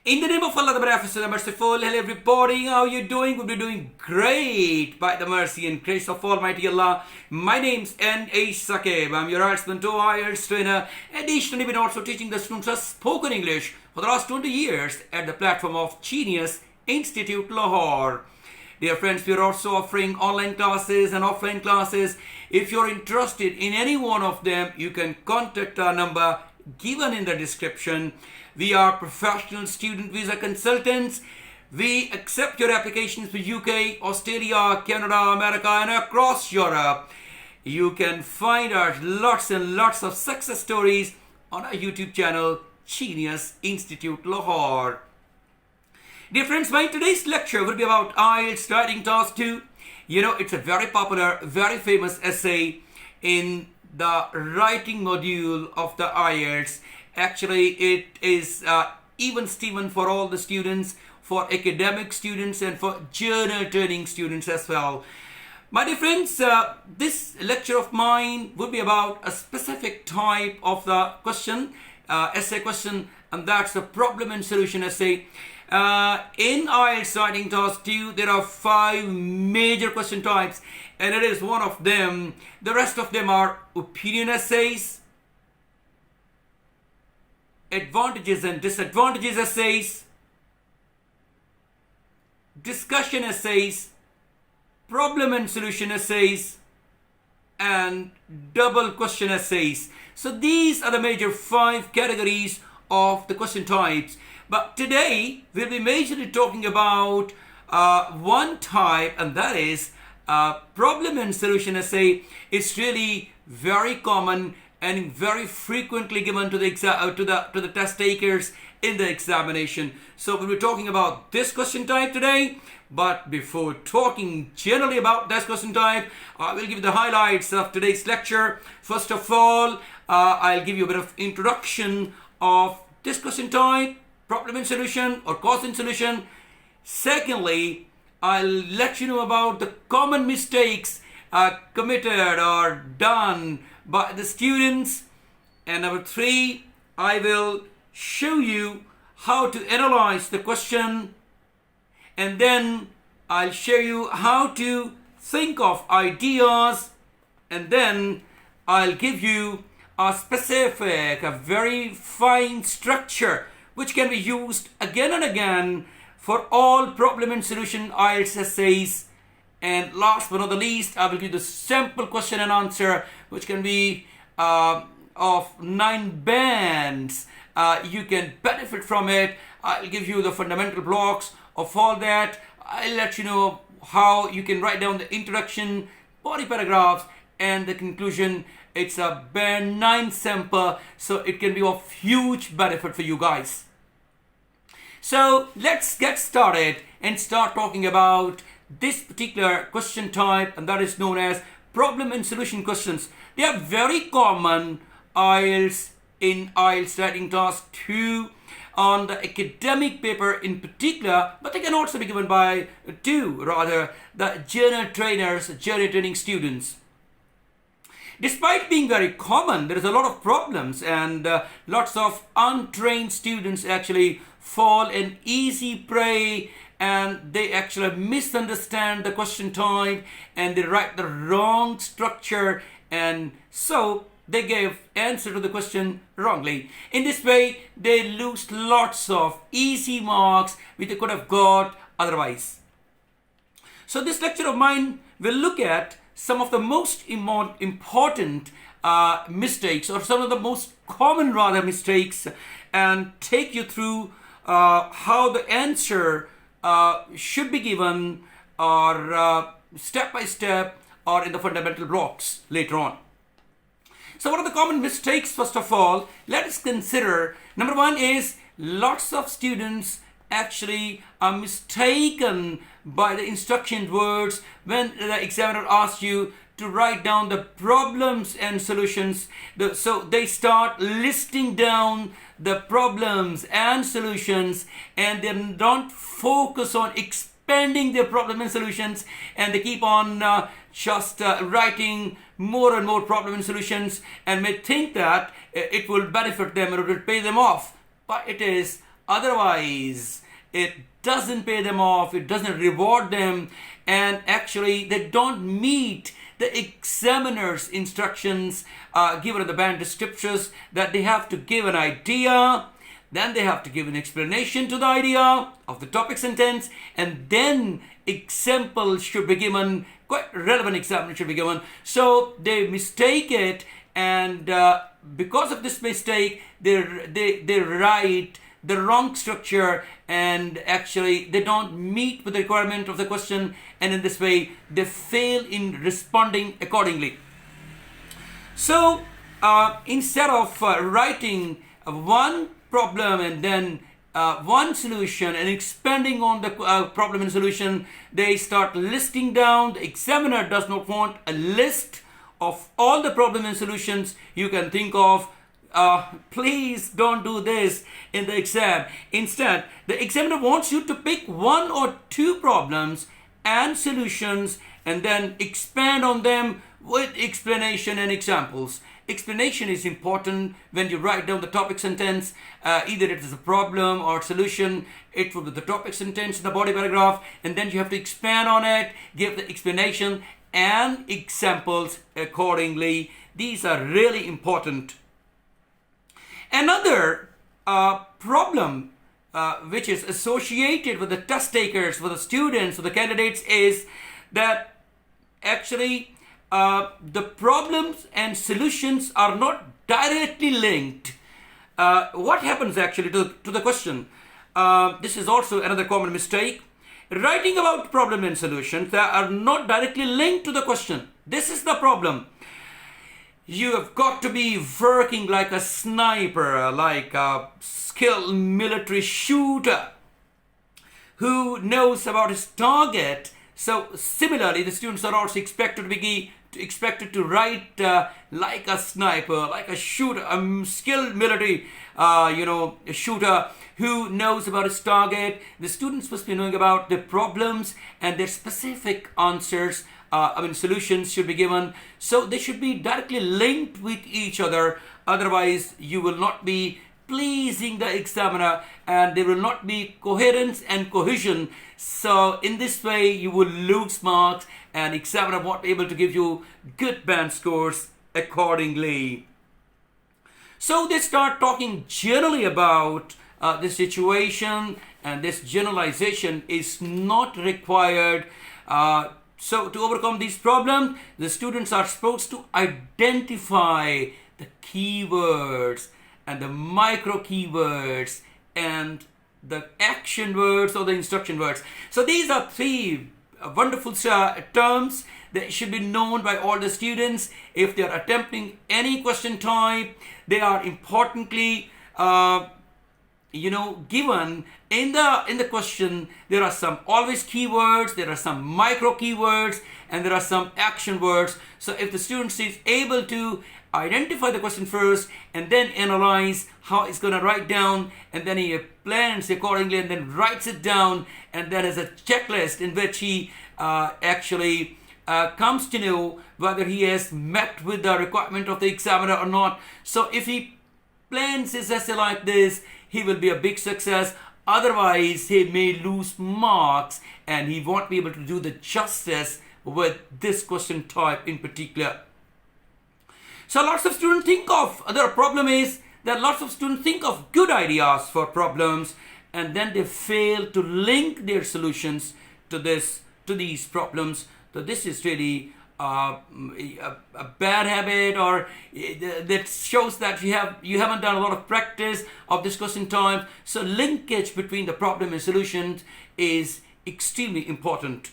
In the name of Allah, the Beneficent and Merciful, hello everybody, how are you doing? We'll be doing great by the mercy and grace of Almighty Allah. My name's NA Saqib. I'm your IELTS trainer. Additionally, we've been also teaching the students spoken English for the last 20 years at the platform of Genius Institute, Lahore. Dear friends, we are also offering online classes and offline classes. If you're interested in any one of them, you can contact our number given in the description. We are professional student visa consultants. We accept your applications for UK, Australia, Canada, America, and across Europe. You can find out lots and lots of success stories on our YouTube channel, Genius Institute Lahore. Dear friends, my today's lecture will be about IELTS Writing Task 2. You know, it's a very popular, very famous essay in the writing module of the IELTS. Actually, it is even Steven for all the students, for academic students and for journal training students as well. My dear friends, this lecture of mine will be about a specific type of the question, essay question, and that's the problem and solution essay. In IELTS Writing Task 2, there are 5 major question types, and it is one of them. The rest of them are opinion essays, advantages and disadvantages essays, discussion essays, problem and solution essays, and double question essays. So these are the major 5 categories of the question types. But today we'll be majorly talking about one type, and that is problem and solution essay. It's really very common and very frequently given to the test takers in the examination. So we'll be talking about this question type today. But before talking generally about this question type, I will give you the highlights of today's lecture. First of all, I'll give you a bit of introduction of this question type, problem and solution or cause and solution. Secondly, I'll let you know about the common mistakes committed or done by the students. And number 3, I will show you how to analyze the question, and then I'll show you how to think of ideas, and then I'll give you a specific, a very fine structure which can be used again and again for all problem and solution IELTS essays. And last but not the least, I will give you the sample question and answer, which can be of 9 bands. You can benefit from it. I'll give you the fundamental blocks of all that. I'll let you know how you can write down the introduction, body paragraphs, and the conclusion. It's a band 9 sample, so it can be of huge benefit for you guys. So let's get started and start talking about this particular question type, and that is known as problem and solution questions. They are very common in IELTS Writing Task 2 on the academic paper in particular, but they can also be given by the journal trainers, journal training students. Despite being very common, there is a lot of problems, and lots of untrained students actually fall an easy prey, and they actually misunderstand the question type and they write the wrong structure, and so they gave answer to the question wrongly. In this way, they lose lots of easy marks which they could have got otherwise. So this lecture of mine will look at some of the most important mistakes, or some of the most common mistakes, and take you through how the answer should be given, or step by step, or in the fundamental blocks later on. So what are the common mistakes? First of all, let us consider. Number 1 is lots of students actually are mistaken by the instruction words when the examiner asks you to write down the problems and solutions. So they start listing down the problems and solutions, and they don't focus on expanding their problem and solutions, and they keep on just writing more and more problem and solutions, and may think that it will benefit them or it will pay them off. But it is Otherwise, it doesn't pay them off, it doesn't reward them, and actually they don't meet the examiner's instructions given in the band descriptions, that they have to give an idea, then they have to give an explanation to the idea of the topic sentence, and then example should be given, quite relevant example should be given. So they mistake it, and because of this mistake, they write the wrong structure, and actually they don't meet with the requirement of the question, and in this way they fail in responding accordingly. So instead of writing one problem and then one solution and expanding on the problem and solution, they start listing down. The examiner does not want a list of all the problem and solutions you can think of. Please don't do this in the exam. Instead, the examiner wants you to pick one or two problems and solutions and then expand on them with explanation and examples. Explanation is important when you write down the topic sentence. Either it is a problem or solution, it will be the topic sentence in the body paragraph, and then you have to expand on it, give the explanation and examples accordingly. These are really important. Another problem which is associated with the test takers, with the students, with the candidates, is that actually the problems and solutions are not directly linked. What happens actually to the question? This is also another common mistake. Writing about problem and solutions that are not directly linked to the question. This is the problem. You have got to be working like a sniper, like a skilled military shooter who knows about his target. So similarly, the students are also expected to write like a sniper, like a shooter, a skilled military, shooter who knows about his target. The students must be knowing about the problems and their specific answers. Solutions should be given. So they should be directly linked with each other. Otherwise, you will not be pleasing the examiner and there will not be coherence and cohesion. So in this way, you will lose marks and examiner won't be able to give you good band scores accordingly. So they start talking generally about the situation, and this generalization is not required. So to overcome these problems, the students are supposed to identify the keywords and the micro keywords and the action words or the instruction words. So these are three wonderful terms that should be known by all the students. If they are attempting any question type, they are importantly given in the question. There are some always keywords, there are some micro keywords, and there are some action words. So if the student is able to identify the question first and then analyze how it's going to write down, and then he plans accordingly and then writes it down, and there is a checklist in which he actually comes to know whether he has met with the requirement of the examiner or not. So if he plans his essay like this, he will be a big success. Otherwise, he may lose marks and he won't be able to do the justice with this question type in particular. So lots of students think of, the problem is that lots of students think of good ideas for problems and then they fail to link their solutions to these problems. So this is really a bad habit, or that shows that you haven't done a lot of practice of this question type. So linkage between the problem and solutions is extremely important.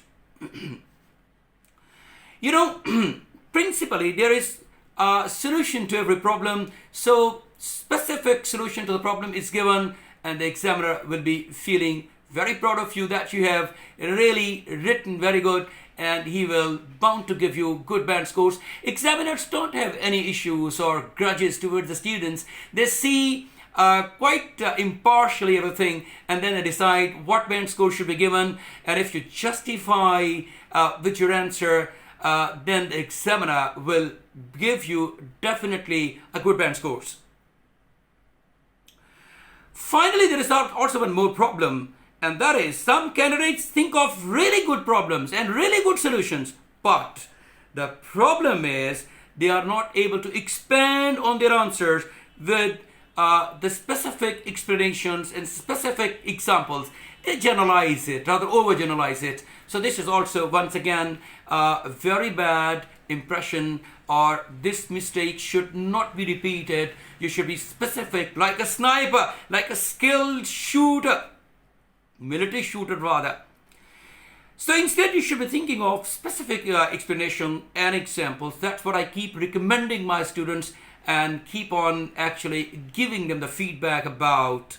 Principally there is a solution to every problem. So specific solution to the problem is given, and the examiner will be feeling very proud of you that you have really written very good, and he will bound to give you good band scores. Examiners don't have any issues or grudges towards the students. They see quite impartially everything, and then they decide what band score should be given. And if you justify with your answer, then the examiner will give you definitely a good band scores. Finally, there is also one more problem, and that is some candidates think of really good problems and really good solutions, but the problem is they are not able to expand on their answers with the specific explanations and specific examples. They generalize it, rather overgeneralize it. So this is also, once again, a very bad impression, or this mistake should not be repeated. You should be specific, like a sniper, like a skilled shooter, military shooter rather. So instead you should be thinking of specific explanation and examples. That's what I keep recommending my students and keep on actually giving them the feedback about.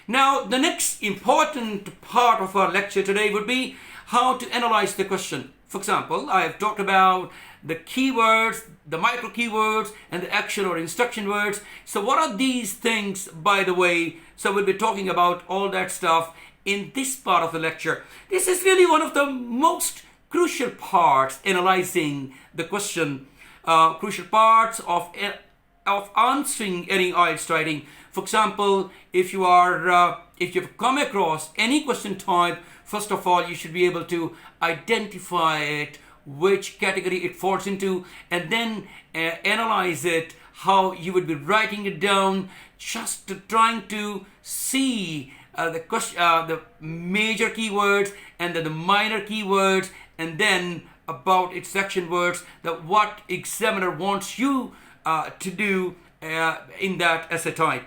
Now, the next important part of our lecture today would be how to analyze the question. For example, I have talked about the keywords, the micro keywords, and the action or instruction words. So what are these things, by the way? So we'll be talking about all that stuff in this part of the lecture. This is really one of the most crucial parts, analyzing the question, crucial parts of answering any IELTS writing. For example, if you've come across any question type, first of all, you should be able to identify it, which category it falls into, and then analyze it, how you would be writing it down, just trying to see the major keywords and then the minor keywords, and then about its section words, that what examiner wants you to do in that essay type.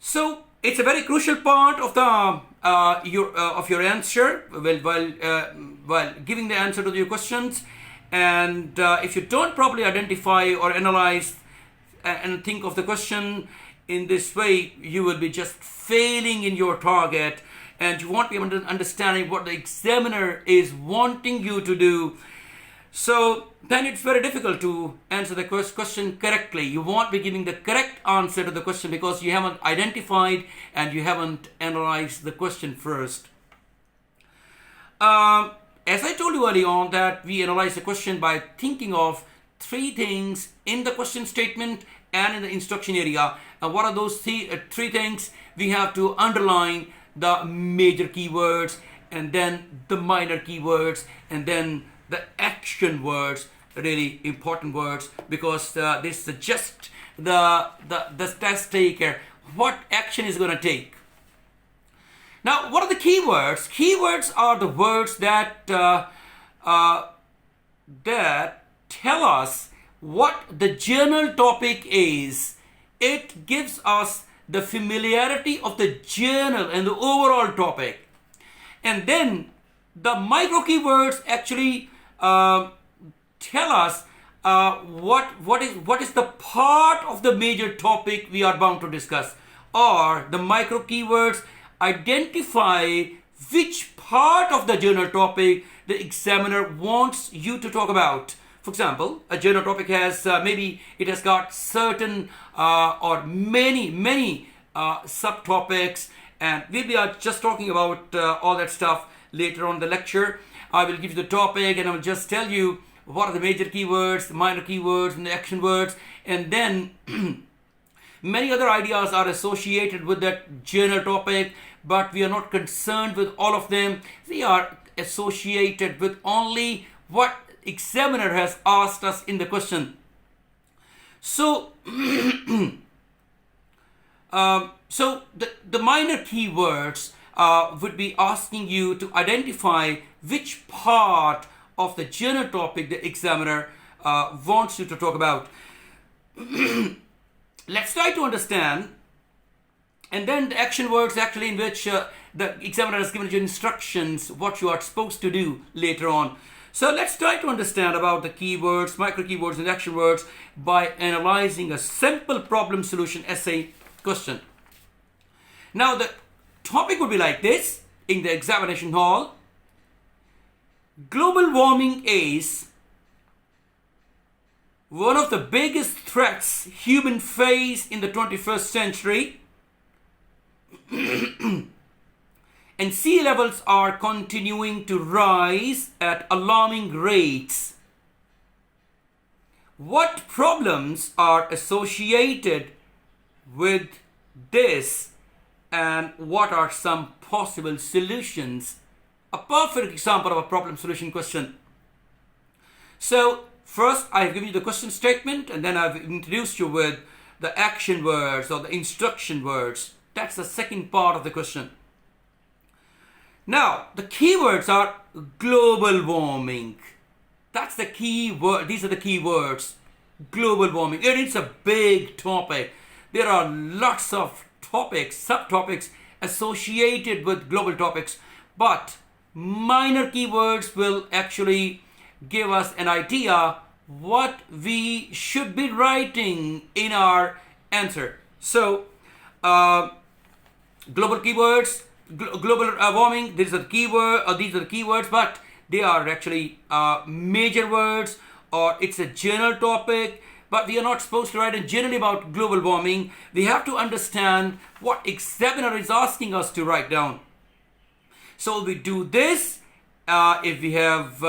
So it's a very crucial part of your answer while giving the answer to your questions. And if you don't properly identify or analyze and think of the question in this way, you will be just failing in your target, and you won't be able to understanding what the examiner is wanting you to do. So then it's very difficult to answer the question correctly. You won't be giving the correct answer to the question because you haven't identified and you haven't analyzed the question first. As I told you early on, that we analyze the question by thinking of three things in the question statement and in the instruction area. And what are those three things? We have to underline the major keywords, and then the minor keywords, and then the action words, really important words, because this is just the test taker, what action is going to take. Now, what are the keywords? Keywords are the words that tell us what the journal topic is. It gives us the familiarity of the journal and the overall topic. And then the micro keywords actually tell us what is the part of the major topic we are bound to discuss, or the micro keywords identify which part of the journal topic the examiner wants you to talk about. For example, a journal topic has maybe it has got certain or many subtopics, and we'll be just talking about all that stuff later on in the lecture. I will give you the topic and I will just tell you what are the major keywords, the minor keywords, and the action words, and then many other ideas are associated with that journal topic, but we are not concerned with all of them. We are associated with only what examiner has asked us in the question. So the minor keywords would be asking you to identify which part of the journal topic the examiner wants you to talk about. Let's try to understand. And then the action words, actually, in which the examiner has given you instructions what you are supposed to do later on. So let's try to understand about the keywords, micro keywords, and action words by analyzing a simple problem solution essay question. Now the topic would be like this in the examination hall. Global warming is one of the biggest threats humans face in the 21st century. And sea levels are continuing to rise at alarming rates. What problems are associated with this, and what are some possible solutions? A perfect example of a problem solution question. So first I've given you the question statement, and then I've introduced you with the action words or the instruction words. That's the second part of the question. Now the keywords are global warming. That's the key word. These are the key words. Global warming. It's a big topic. There are lots of topics, subtopics associated with global topics, but minor keywords will actually give us an idea what we should be writing in our answer. So global keywords, global warming, these are the keyword, or these are the keywords, but they are actually major words, or it's a general topic, but we are not supposed to write in generally about global warming. We have to understand what examiner is asking us to write down. So we do this if we have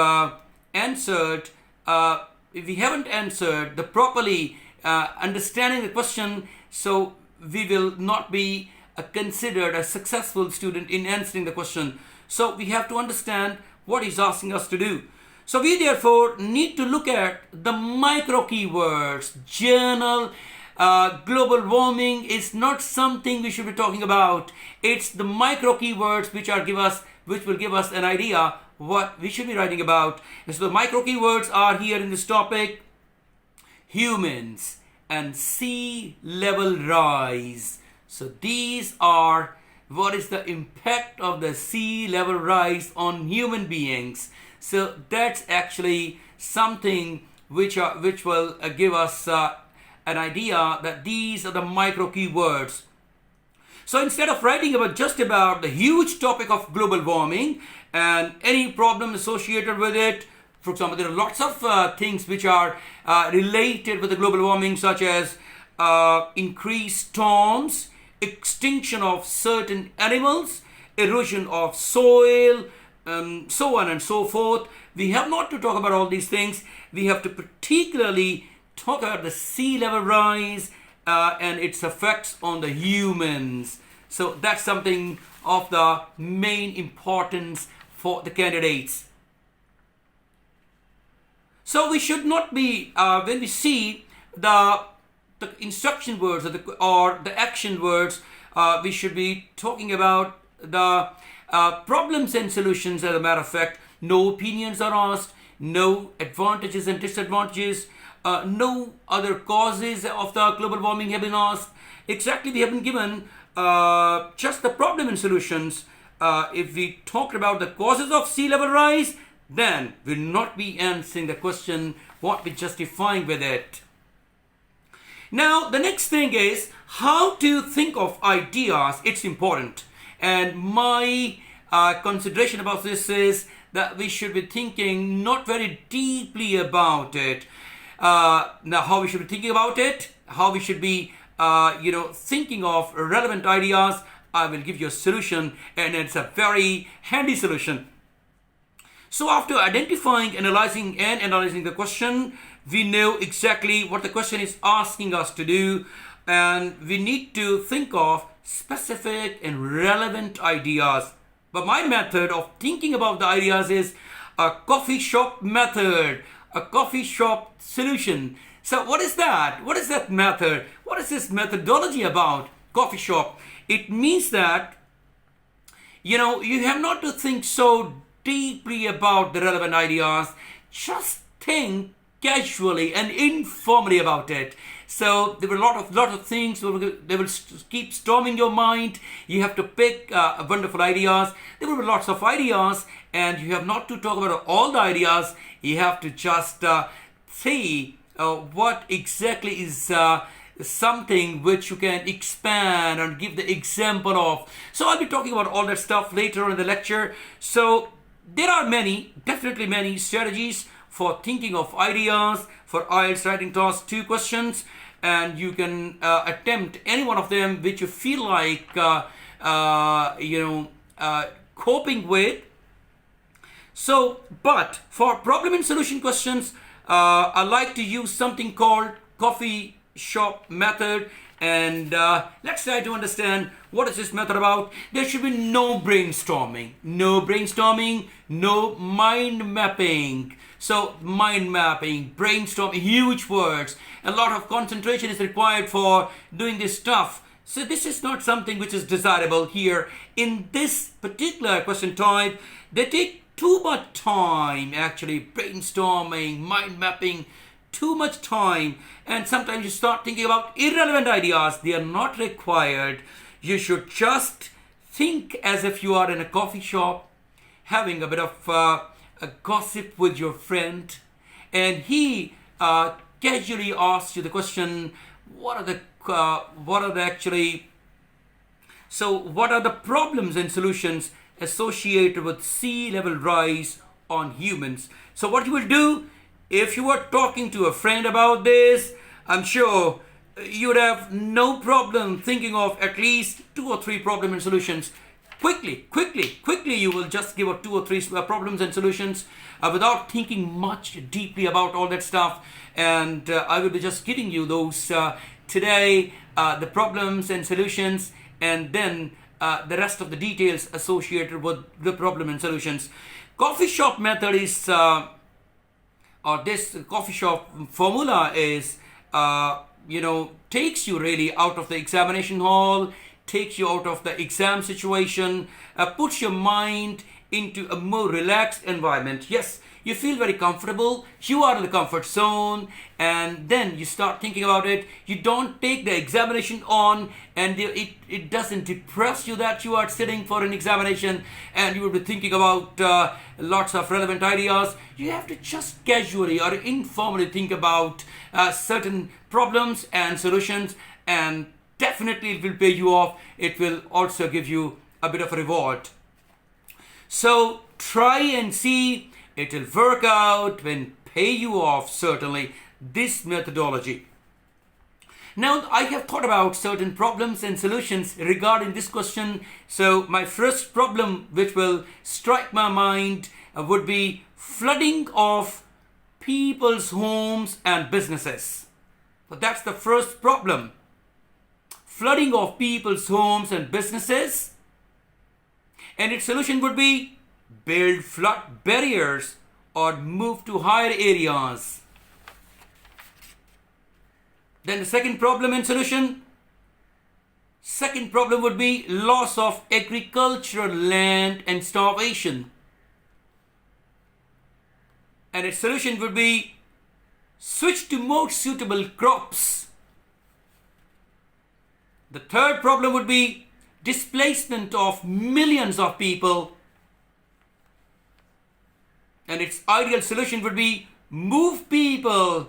answered, if we haven't answered the properly understanding the question, so we will not be considered a successful student in answering the question. So we have to understand what he's asking us to do. So we therefore need to look at the micro keywords. General global warming is not something we should be talking about. It's the micro keywords which will give us an idea what we should be writing about. And so the micro keywords are here in this topic: humans and sea level rise. So these are what is the impact of the sea level rise on human beings. So that's actually something which will give us an idea that these are the micro keywords. So instead of writing just about the huge topic of global warming and any problem associated with it, for example, there are lots of things which are related with the global warming, such as increased storms, extinction of certain animals, erosion of soil, so on and so forth. We have not to talk about all these things. We have to particularly talk about the sea level rise and its effects on the humans. So that's something of the main importance for the candidates. So we should not be, when we see the instruction words or the action words, we should be talking about the problems and solutions. As a matter of fact, no opinions are asked, no advantages and disadvantages, no other causes of the global warming have been asked. Exactly, we have been given just the problem and solutions. If we talk about the causes of sea level rise, then we'll not be answering the question what we're justifying with it. Now the next thing is how to think of ideas. It's important, and my consideration about this is that we should be thinking not very deeply about it. Now how we should be thinking about it, how we should be thinking of relevant ideas, I will give you a solution, and it's a very handy solution. So after identifying, analyzing the question, we know exactly what the question is asking us to do, and we need to think of specific and relevant ideas. But my method of thinking about the ideas is a coffee shop method, a coffee shop solution. So what is that? What is that method? What is this methodology about? Coffee shop. It means that you have not to think so deeply about the relevant ideas. Just think casually and informally about it. So there were a lot of things. They will keep storming your mind. You have to pick wonderful ideas. There will be lots of ideas, and you have not to talk about all the ideas. You have to just see what exactly is something which you can expand and give the example of. So I'll be talking about all that stuff later on in the lecture. So there are definitely many strategies for thinking of ideas for IELTS writing task 2 questions, and you can attempt any one of them which you feel like coping with. So, but for problem and solution questions, I like to use something called coffee shop method, And let's try to understand what is this method about. There should be no brainstorming, no mind mapping. So mind mapping, brainstorming, huge words. A lot of concentration is required for doing this stuff. So this is not something which is desirable here. In this particular question type, they take too much time actually, brainstorming, mind mapping, too much time. And sometimes you start thinking about irrelevant ideas. They are not required. You should just think as if you are in a coffee shop, having a bit of a gossip with your friend, and he casually asks you the question, what are the problems and solutions associated with sea level rise on humans? So what you will do, if you were talking to a friend about this, I'm sure you would have no problem thinking of at least 2 or 3 problem and solutions. Quickly, you will just give out 2 or 3 problems and solutions without thinking much deeply about all that stuff. And I will be just giving you those today, the problems and solutions, and then the rest of the details associated with the problem and solutions. Coffee shop method is, or this coffee shop formula is, takes you really out of the examination hall, takes you out of the exam situation, puts your mind into a more relaxed environment. Yes, you feel very comfortable, you are in the comfort zone, and then you start thinking about it. You don't take the examination on, and it doesn't depress you that you are sitting for an examination and you will be thinking about lots of relevant ideas. You have to just casually or informally think about certain problems and solutions, and definitely it will pay you off. It will also give you a bit of a reward. So try and see, it will work out and pay you off, certainly, this methodology. Now I have thought about certain problems and solutions regarding this question. So my first problem which will strike my mind would be flooding of people's homes and businesses. So that's the first problem. Flooding of people's homes and businesses. And its solution would be build flood barriers or move to higher areas. Then the second problem and solution. Second problem would be loss of agricultural land and starvation. And its solution would be switch to more suitable crops. The third problem would be displacement of millions of people. And its ideal solution would be move people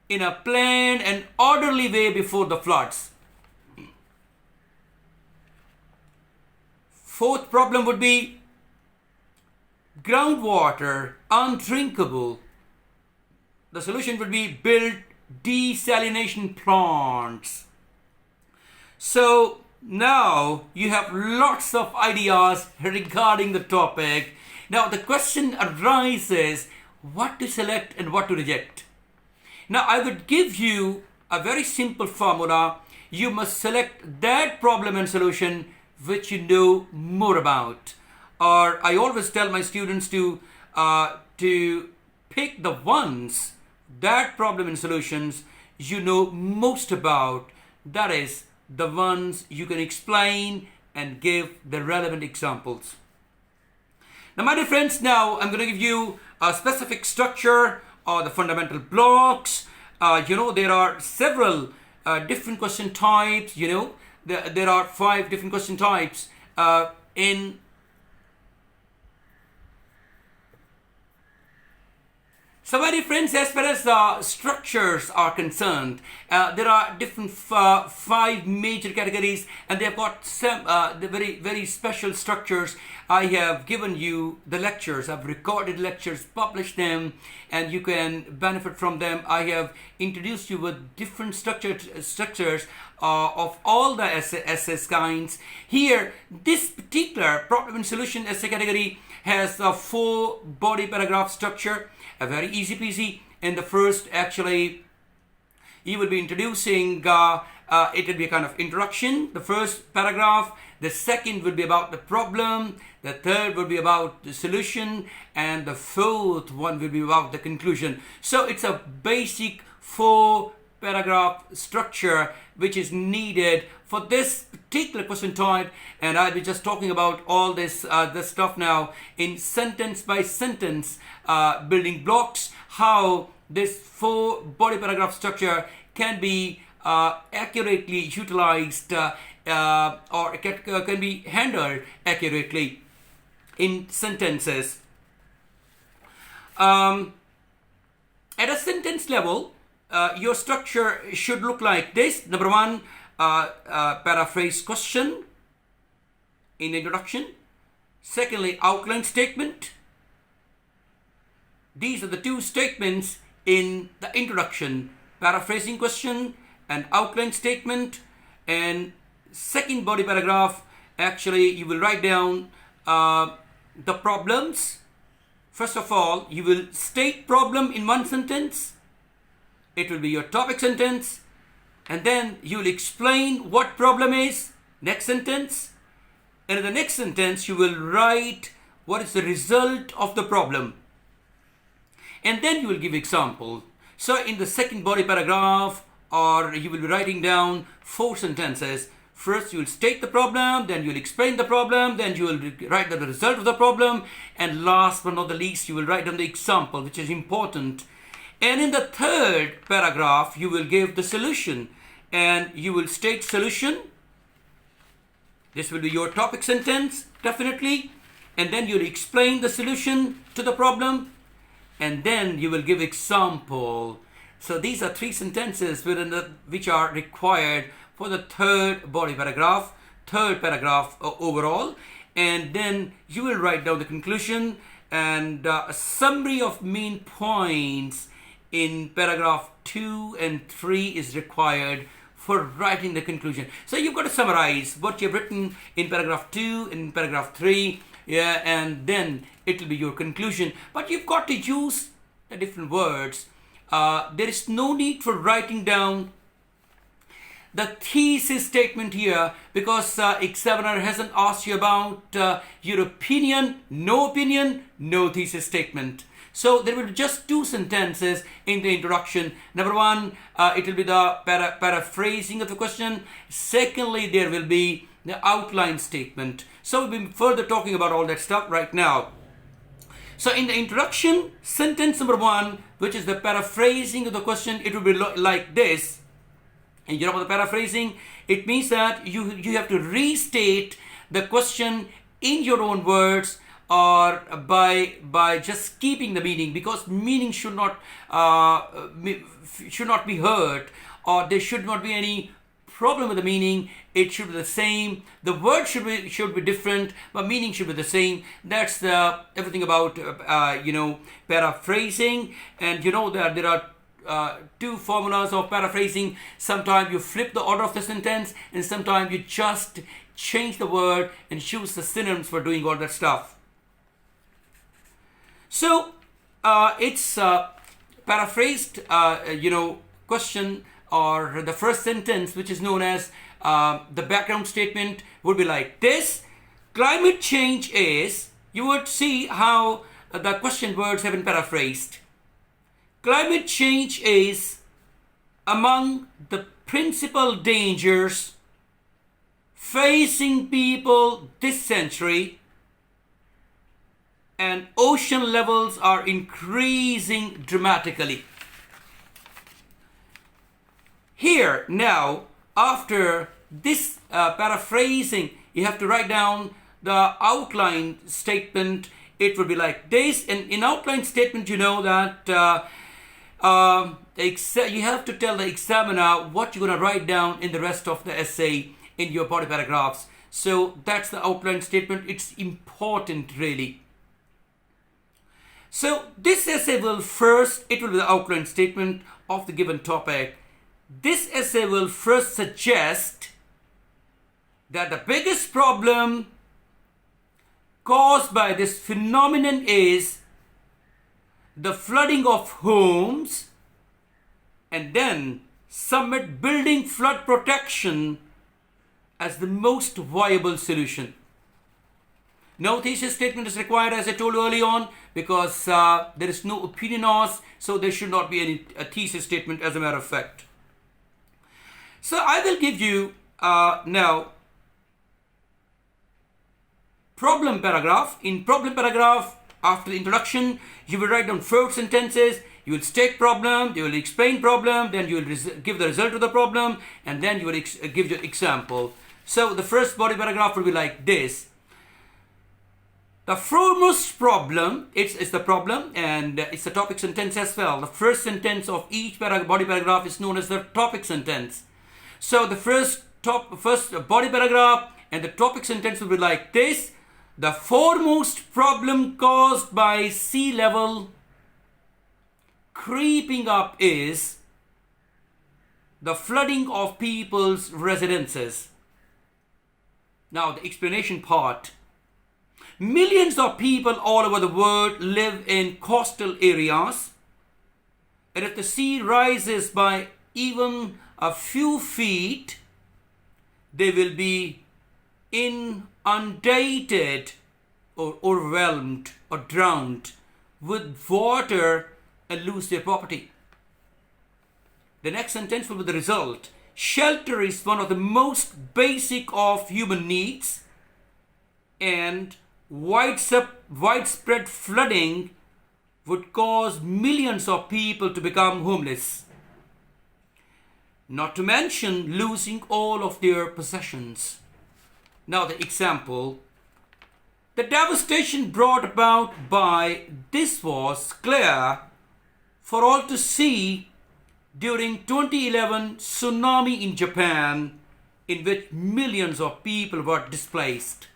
in a planned and orderly way before the floods. Fourth problem would be groundwater undrinkable. The solution would be build desalination plants. So now you have lots of ideas regarding the topic. Now the question arises, what to select and what to reject. Now I would give you a very simple formula. You must select that problem and solution which you know more about. Or I always tell my students to pick the ones, that problem and solutions you know most about. That is the ones you can explain and give the relevant examples. Now my dear friends, now I'm going to give you a specific structure or the fundamental blocks. There are several different question types. There are 5 different question types in So my dear friends, as far as structures are concerned, there are different 5 major categories, and they have got some the very special structures. I have given you the lectures, I've recorded lectures, published them, and you can benefit from them. I have introduced you with different structures of all the SS kinds. Here, this particular problem and solution essay category has a 4 body paragraph structure. A very easy peasy. In the first, actually, you will be introducing it will be a kind of introduction, the first paragraph. The second will be about the problem. The third will be about the solution. And the fourth one will be about the conclusion. So it's a basic 4-paragraph structure which is needed for this particular question type. And I'll be just talking about all this stuff now in sentence by sentence building blocks, how this 4-body paragraph structure can be accurately utilized or can be handled accurately in sentences. At a sentence level, your structure should look like this. Number one, paraphrase question in introduction. Secondly, outline statement. These are the two statements in the introduction: paraphrasing question and outline statement. And second body paragraph, actually you will write down the problems. First of all, you will state problem in one sentence. It will be your topic sentence. And then you will explain what problem is, next sentence. And in the next sentence, you will write what is the result of the problem. And then you will give example. So in the second body paragraph, or you will be writing down 4 sentences. First, you will state the problem, then you will explain the problem, then you will write the result of the problem, and last but not the least, you will write down the example, which is important. And in the third paragraph, you will give the solution, and you will state solution. This will be your topic sentence, definitely. And then you will explain the solution to the problem, and then you will give example. So these are 3 sentences which are required for the third body paragraph, third paragraph overall. And then you will write down the conclusion, and a summary of main points in paragraph 2 and 3 is required for writing the conclusion. So you've got to summarize what you've written in paragraph 2 and paragraph 3, and then it will be your conclusion. But you've got to use the different words. There is no need for writing down the thesis statement here, because examiner hasn't asked you about your opinion, no thesis statement. So there will be just 2 sentences in the introduction. Number one, it will be the paraphrasing of the question. Secondly, there will be the outline statement. So we'll be further talking about all that stuff right now. So in the introduction, sentence number 1, which is the paraphrasing of the question, it will be like this. And you know about the paraphrasing? It means that you have to restate the question in your own words, or by just keeping the meaning, because meaning should not be hurt, or there should not be any problem with the meaning. It should be the same. The word should be different, but meaning should be the same. That's everything about paraphrasing. And you know that there are 2 formulas of paraphrasing. Sometimes you flip the order of the sentence, and sometimes you just change the word and choose the synonyms for doing all that stuff. So it's paraphrased question, or the first sentence, which is known as the background statement, would be like this. Climate change is, you would see how the question words have been paraphrased. Climate change is among the principal dangers facing people this century, and ocean levels are increasing dramatically. Here now, after this paraphrasing, you have to write down the outline statement. It will be like this. And in outline statement, you know that you have to tell the examiner what you're going to write down in the rest of the essay in your body paragraphs. So that's the outline statement. It's important, really. So this essay will it will be the outline statement of the given topic. This essay will first suggest that the biggest problem caused by this phenomenon is the flooding of homes, and then submit building flood protection as the most viable solution. No thesis statement is required, as I told you early on, because there is no opinion on, so there should not be any thesis statement as a matter of fact. So I will give you now problem paragraph. In problem paragraph, after the introduction, you will write down 4 sentences. You will state problem, you will explain problem, then you will give the result of the problem, and then you will give your example. So the first body paragraph will be like this. The foremost problem, it's the problem, and it's the topic sentence as well. The first sentence of each body paragraph is known as the topic sentence. So the first body paragraph and the topic sentence will be like this. The foremost problem caused by sea level creeping up is the flooding of people's residences. Now the explanation part. Millions of people all over the world live in coastal areas, and if the sea rises by even a few feet, they will be inundated or overwhelmed or drowned with water and lose their property. The next sentence will be the result. Shelter is one of the most basic of human needs, and widespread flooding would cause millions of people to become homeless, not to mention losing all of their possessions. Now the example. The devastation brought about by this was clear for all to see during 2011 tsunami in Japan, in which millions of people were displaced.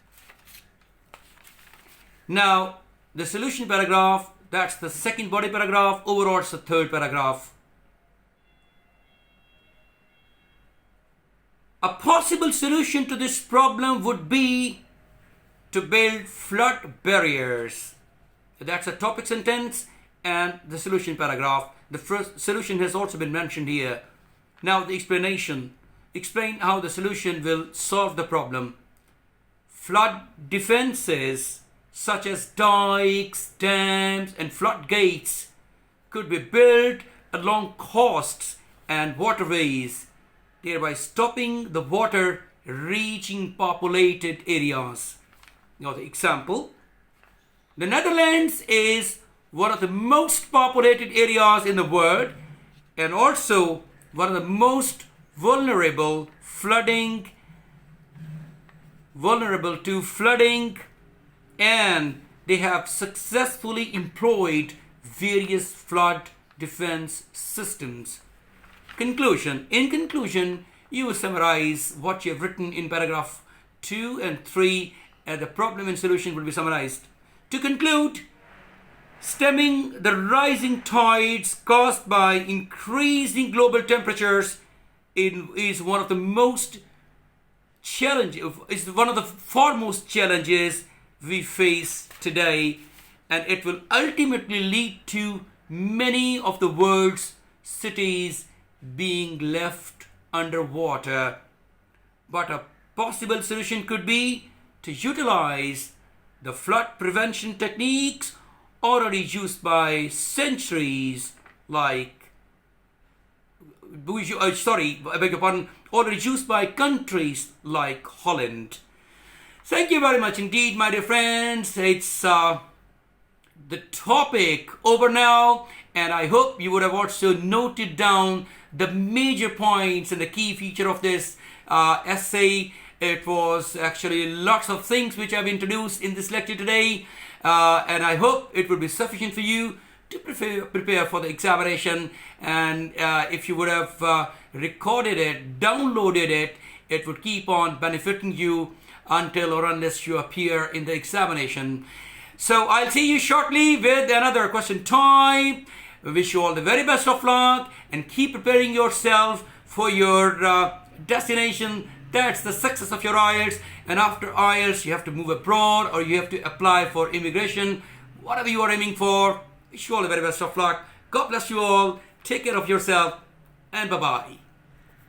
Now, the solution paragraph, that's the second body paragraph. Overall, it's the third paragraph. A possible solution to this problem would be to build flood barriers. That's a topic sentence and the solution paragraph. The first solution has also been mentioned here. Now the explanation. Explain how the solution will solve the problem. Flood defenses such as dikes, dams and floodgates could be built along coasts and waterways, thereby stopping the water reaching populated areas. Now the example. The Netherlands is one of the most populated areas in the world and also one of the most vulnerable to flooding, and they have successfully employed various flood defense systems. Conclusion. In conclusion, you will summarize what you have written in paragraph 2 and 3, and the problem and solution will be summarized. To conclude, stemming the rising tides caused by increasing global temperatures is one of the foremost challenges we face today, and it will ultimately lead to many of the world's cities being left underwater. But a possible solution could be to utilize the flood prevention techniques already used by centuries, already used by countries like Holland. Thank you very much indeed, my dear friends. It's the topic over now, and I hope you would have also noted down the major points and the key feature of this essay. It was actually lots of things which I've introduced in this lecture today, and I hope it will be sufficient for you to prepare for the examination. And if you would have recorded it, downloaded it, it would keep on benefiting you until or unless you appear in the examination. So I'll see you shortly with another question time. We wish you all the very best of luck and keep preparing yourself for your destination. That's the success of your IELTS. And after IELTS, you have to move abroad or you have to apply for immigration. Whatever you are aiming for, wish you all the very best of luck. God bless you all. Take care of yourself and bye-bye.